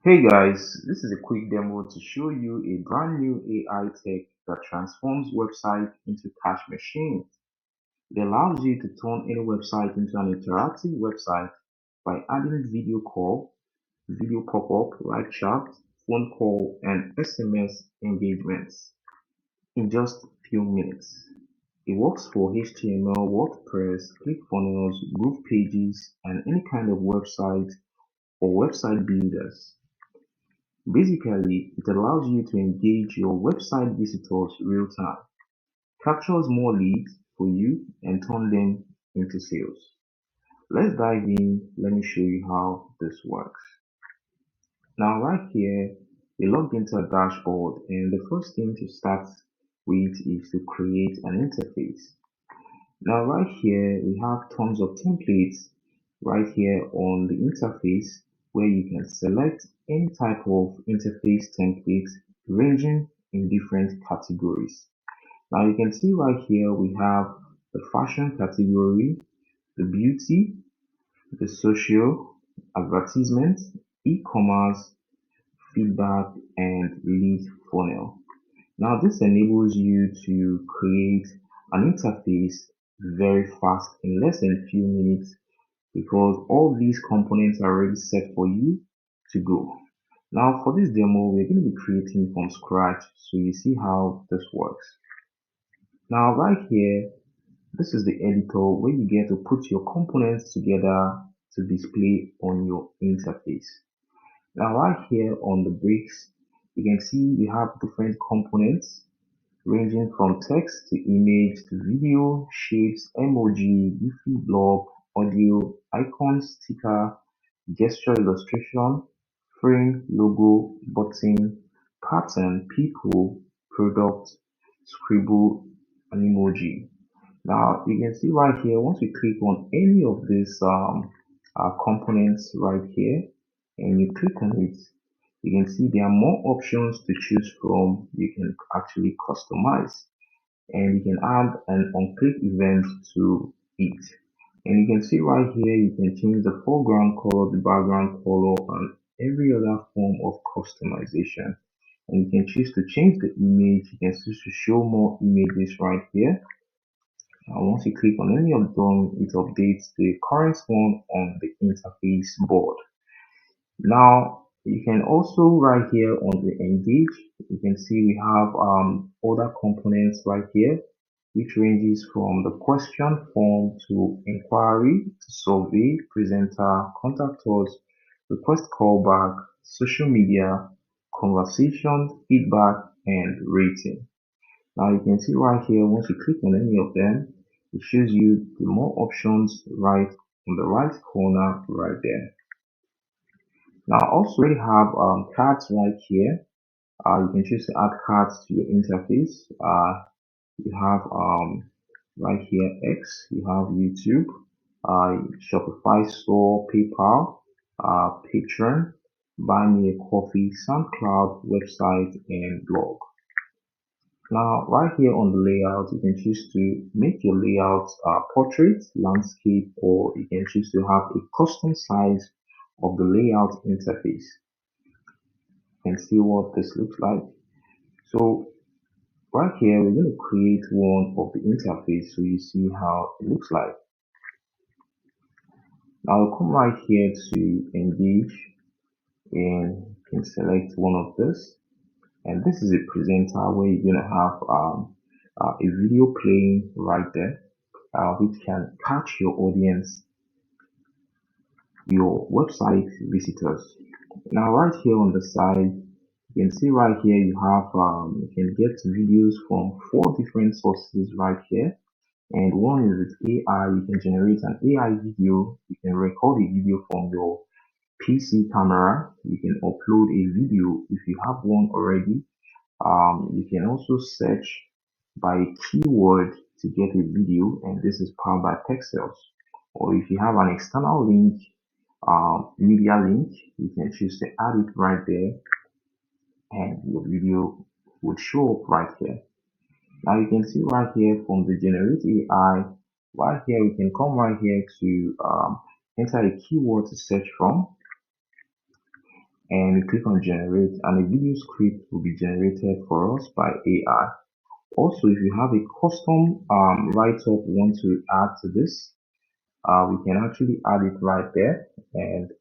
Hey guys, this is a quick demo to show you a brand new AI tech that transforms websites into cash machines. It allows you to turn any website into an interactive website by adding video call, video pop-up, live chat, phone call, and SMS engagements in just a few minutes. It works for HTML, WordPress, ClickFunnels, GroovePages, and any kind of website or website builders. Basically, it allows you to engage your website visitors real time, captures more leads for you, and turn them into sales. Let's dive in. Let me show you how this works. Now, right here, we logged into a dashboard, and the first thing to start with is to create an interface. Now, right here, we have tons of templates right here on the interface where you can select any type of interface template ranging in different categories. Now, you can see right here, we have the fashion category, the beauty, the social, advertisement, e-commerce, feedback, and lead funnel. Now, this enables you to create an interface very fast in less than a few minutes because all these components are already set for you to go. Now, for this demo, we're going to be creating from scratch, so you see how this works. Now, right here, this is the editor where you get to put your components together to display on your interface. Now, right here on the bricks, you can see we have different components ranging from text to image to video, shapes, emoji, Giphy block, audio, icon, sticker, gesture illustration, frame, logo, button, pattern, people, product, scribble, and emoji. Now you can see right here, once we click on any of these components right here, and you click on it, you can see there are more options to choose from. You can actually customize and you can add an on-click event to it. And you can see right here, you can change the foreground color, the background color, and every other form of customization. And you can choose to change the image. You can choose to show more images right here. And once you click on any of them, it updates the current one on the interface board. Now, you can also right here on the engage, you can see we have other components right here, which ranges from the question form to inquiry, to survey, presenter, contact us, request callback, social media, conversation, feedback, and rating. Now you can see right here, once you click on any of them, it shows you the more options right on the right corner right there. Now also we have cards right here. You can choose to add cards to your interface. You have right here X, you have YouTube, Shopify store, PayPal, Patreon, Buy Me a Coffee, SoundCloud, website, and blog. Now, right here on the layout, you can choose to make your layout portrait, landscape, or you can choose to have a custom size of the layout interface. You can see what this looks like. So right here, we're going to create one of the interface so you see how it looks like. Now I'll come right here to engage and you can select one of this. And this is a presenter where you're going to have a video playing right there, which can catch your audience, your website visitors. Now right here on the side, you can see right here you have you can get videos from 4 different sources right here. And one is with AI. You can generate an AI video. You can record a video from your PC camera. You can upload a video if you have one already. You can also search by keyword to get a video, and this is powered by Pexels. Or if you have an external link, media link, you can choose to add it right there, and your video would show up right here. Now you can see right here from the generate AI, right here we can come right here to enter a keyword to search from, and we click on generate, and a video script will be generated for us by AI. Also, if you have a custom write-up you want to add to this, we can actually add it right there. And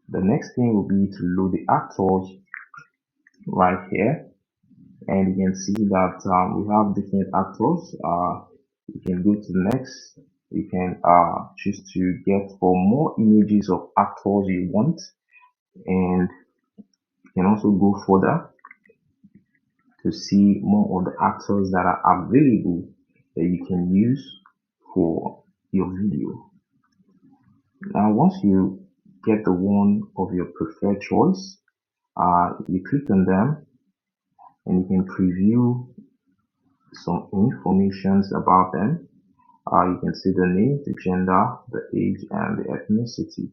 the next thing will be to load the actors right here. And you can see that we have different actors. You can go to next. You can choose to get for more images of actors you want, and you can also go further to see more of the actors that are available that you can use for your video. Now, once you get the one of your preferred choice, you click on them and you can preview some informations about them. You can see the name, the gender, the age, and the ethnicity.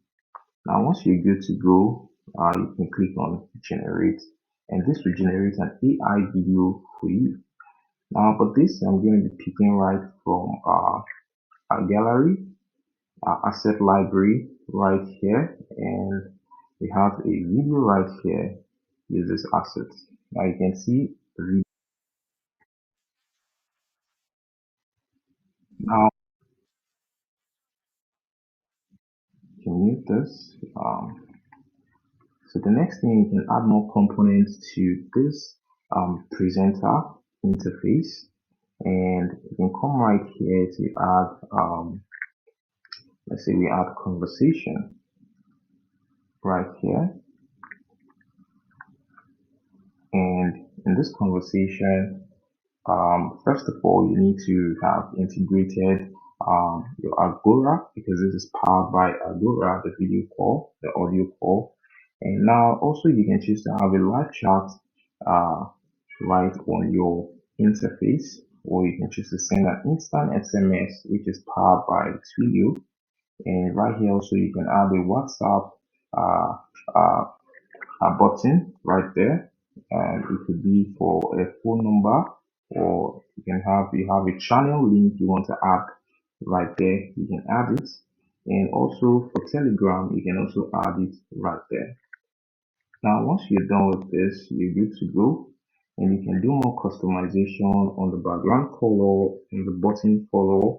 Now, once you're good to go, you can click on generate, and this will generate an AI video for you. Now, but this I'm going to be picking right from our gallery, asset library right here, and we have a video right here. Use this asset. Now you can see the video. Now you can mute this. So the next thing, you can add more components to this presenter interface, and you can come right here to add, let's say we add conversation right here. And in this conversation, first of all, you need to have integrated your Agora, because this is powered by Agora, the video call, the audio call. And now also you can choose to have a live chat right on your interface, or you can choose to send an instant SMS, which is powered by Twilio. And right here also you can add a WhatsApp uh, uh, a button right there, and it could be for a phone number, or you have a channel link you want to add right there, you can add it. And also for Telegram, you can also add it right there. Now once you're done with this, you're good to go, and you can do more customization on the background color and the button color.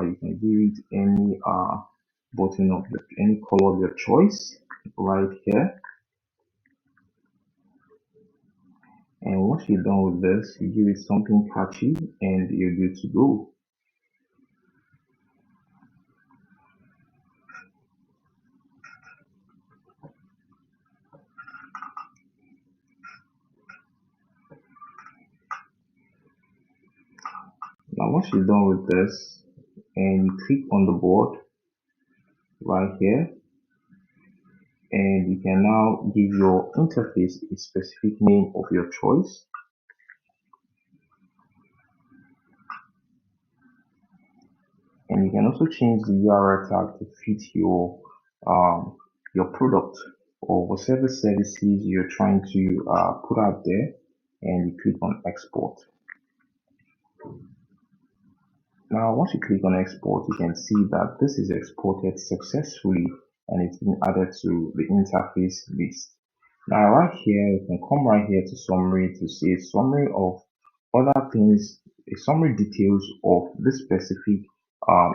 You can give it any button of any color of your choice right here. And once you're done with this, you give it something catchy and you're good to go. Now once you're done with this, and you click on the board right here, and you can now give your interface a specific name of your choice. And you can also change the URL tag to fit your product or whatever services you're trying to put out there, and you click on export. Now, once you click on export, you can see that this is exported successfully and it's been added to the interface list. Now, right here, you can come right here to summary to see a summary of other things, a summary details of this specific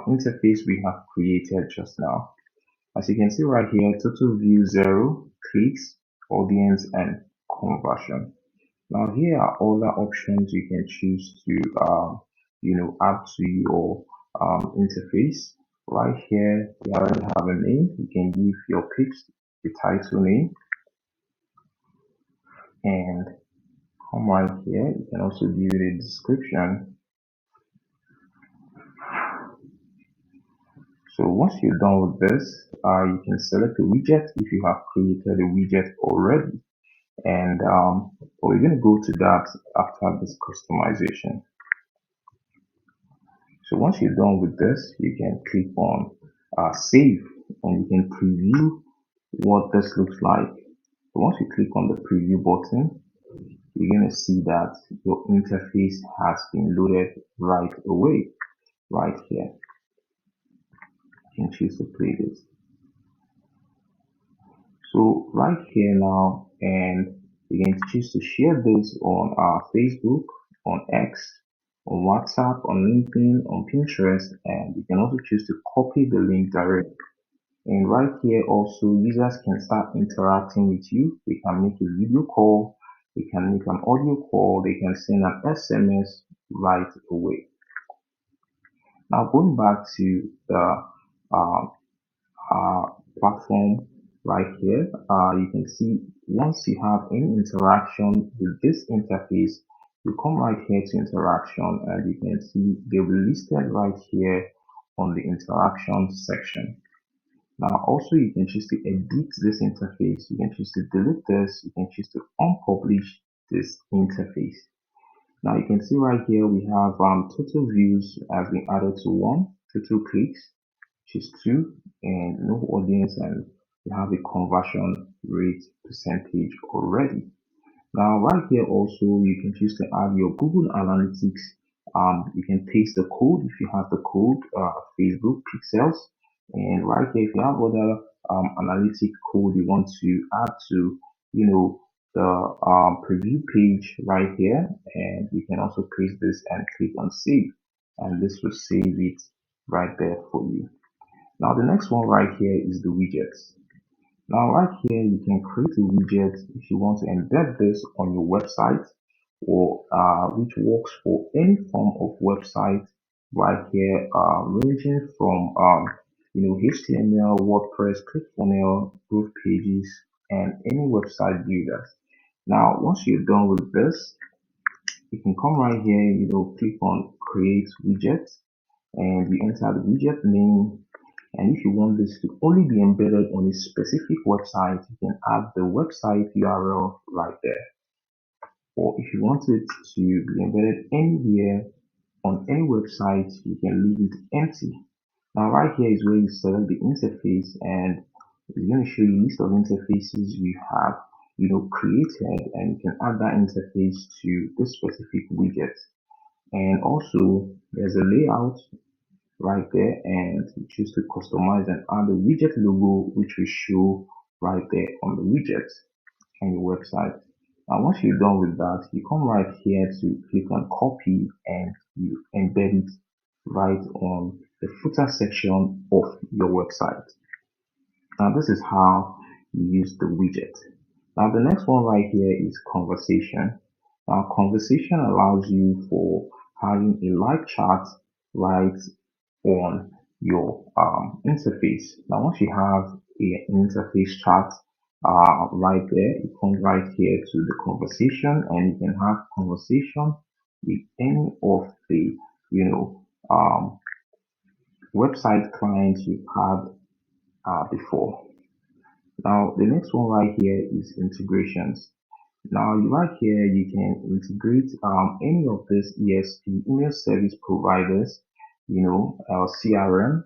interface we have created just now. As you can see right here, total view 0, clicks, audience, and conversion. Now here are other options you can choose to add to your interface. Right here, you already have a name. You can give your page the title name, and come right here. You can also give it a description. So once you're done with this, you can select a widget if you have created a widget already. And we're going to go to that after this customization. So once you're done with this, you can click on save, and you can preview what this looks like. So once you click on the preview button, you're going to see that your interface has been loaded right away, right here. You can choose to play this. So right here now, and we can choose to share this on our Facebook, on X, on WhatsApp, on LinkedIn, on Pinterest, and you can also choose to copy the link directly. And right here also, users can start interacting with you. They can make a video call, they can make an audio call, they can send an SMS right away. Now going back to the uh, platform right here, you can see once you have any interaction with this interface, you come right here to interaction and you can see they'll be listed right here on the interaction section. Now also you can choose to edit this interface, you can choose to delete this, you can choose to unpublish this interface. Now you can see right here we have total views has been added to 1, total clicks, which is 2, and no audience, and we have a conversion rate percentage already. Now right here also you can choose to add your Google Analytics. You can paste the code if you have the code, Facebook pixels, and right here if you have other analytic code you want to add to, the preview page right here, and you can also paste this and click on save, and this will save it right there for you. Now the next one right here is the widgets. Now right here you can create a widget if you want to embed this on your website, or which works for any form of website right here, ranging from HTML, WordPress, ClickFunnels, GroovePages, and any website builders. Now once you're done with this, you can come right here, click on create widget, and you enter the widget name. And if you want this to only be embedded on a specific website, you can add the website URL right there. Or if you want it to be embedded anywhere on any website, you can leave it empty. Now right here is where you select the interface, and it's going to show you a list of interfaces you have created, and you can add that interface to this specific widget. And also there's a layout right there, and you choose to customize and add the widget logo, which will show right there on the widget on your website. Now once you're done with that, you come right here to click on copy, and you embed it right on the footer section of your website. Now this is how you use the widget. Now the next one right here is conversation. Now conversation allows you for having a live chat right on your interface. Now once you have an interface chat right there, you come right here to the conversation, and you can have conversation with any of the um, website clients you've had before. Now the next one right here is integrations. Now right here you can integrate any of these ESP, email service providers, CRM.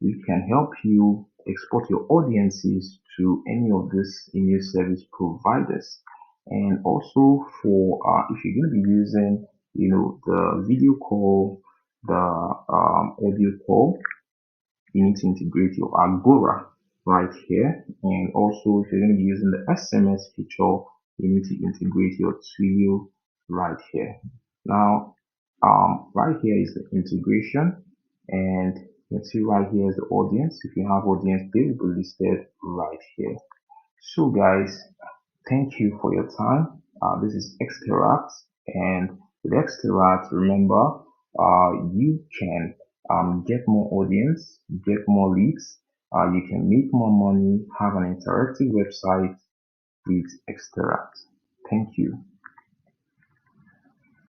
We can help you export your audiences to any of these email service providers. And also for if you're going to be using the video call, the audio call, you need to integrate your Agora right here. And also if you're going to be using the SMS feature, you need to integrate your Twilio right here. Now right here is the integration, and you can see right here is the audience. If you have audience, they will be listed right here. So guys, thank you for your time. This is Xteract, and with Xteract, remember, you can get more audience, get more leads, you can make more money, have an interactive website with Xteract. Thank you.